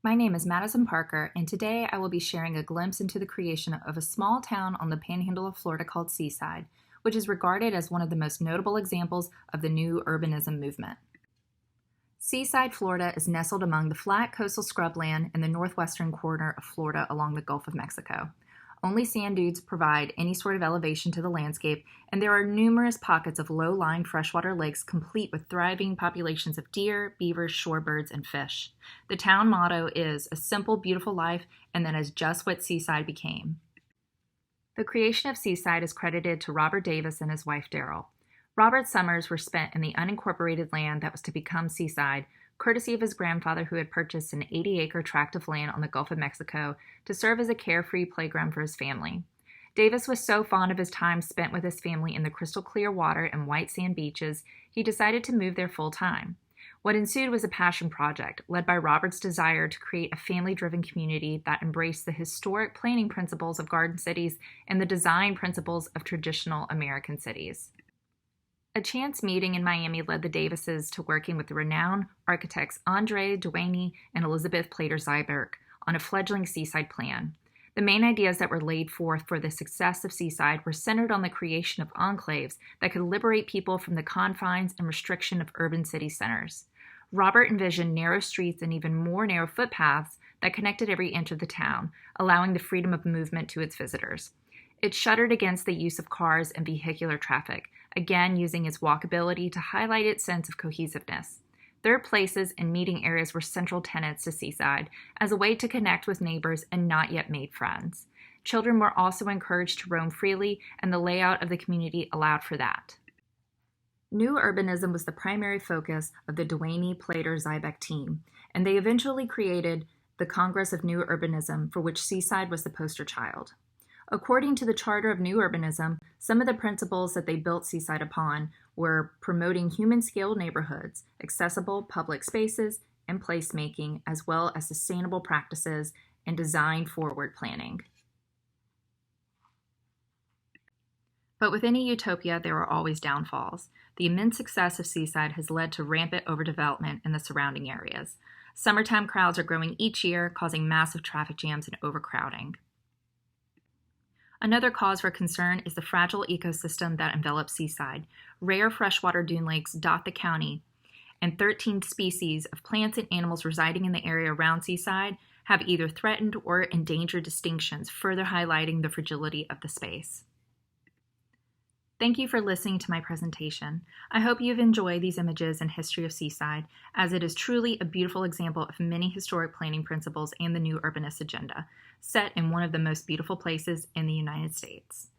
My name is Madison Parker, and today I will be sharing a glimpse into the creation of a small town on the panhandle of Florida called Seaside, which is regarded as one of the most notable examples of the new urbanism movement. Seaside, Florida is nestled among the flat coastal scrubland in the northwestern corner of Florida along the Gulf of Mexico. Only sand dunes provide any sort of elevation to the landscape, and there are numerous pockets of low-lying freshwater lakes complete with thriving populations of deer, beavers, shorebirds, and fish. The town motto is "A simple, beautiful life," and that is just what Seaside became. The creation of Seaside is credited to Robert Davis and his wife Darrell. Robert's summers were spent in the unincorporated land that was to become Seaside, courtesy of his grandfather who had purchased an 80-acre tract of land on the Gulf of Mexico to serve as a carefree playground for his family. Davis was so fond of his time spent with his family in the crystal clear water and white sand beaches, he decided to move there full-time. What ensued was a passion project, led by Robert's desire to create a family-driven community that embraced the historic planning principles of garden cities and the design principles of traditional American cities. A chance meeting in Miami led the Davises to working with the renowned architects Andre Duaney and Elizabeth Plater-Zyberk on a fledgling seaside plan. The main ideas that were laid forth for the success of Seaside were centered on the creation of enclaves that could liberate people from the confines and restriction of urban city centers. Robert envisioned narrow streets and even more narrow footpaths that connected every inch of the town, allowing the freedom of movement to its visitors. It shuddered against the use of cars and vehicular traffic, again using its walkability to highlight its sense of cohesiveness. Third places and meeting areas were central tenets to Seaside as a way to connect with neighbors and not yet made friends. Children were also encouraged to roam freely, and the layout of the community allowed for that. New urbanism was the primary focus of the Duaney Plater Zybeck team, and they eventually created the Congress of New Urbanism, for which Seaside was the poster child. According to the Charter of New Urbanism, some of the principles that they built Seaside upon were promoting human-scale neighborhoods, accessible public spaces, and placemaking, as well as sustainable practices and design-forward planning. But within a utopia, there are always downfalls. The immense success of Seaside has led to rampant overdevelopment in the surrounding areas. Summertime crowds are growing each year, causing massive traffic jams and overcrowding. Another cause for concern is the fragile ecosystem that envelops Seaside. Rare freshwater dune lakes dot the county, and 13 species of plants and animals residing in the area around Seaside have either threatened or endangered distinctions, further highlighting the fragility of the space. Thank you for listening to my presentation. I hope you've enjoyed these images and history of Seaside, as it is truly a beautiful example of many historic planning principles and the new urbanist agenda, set in one of the most beautiful places in the United States.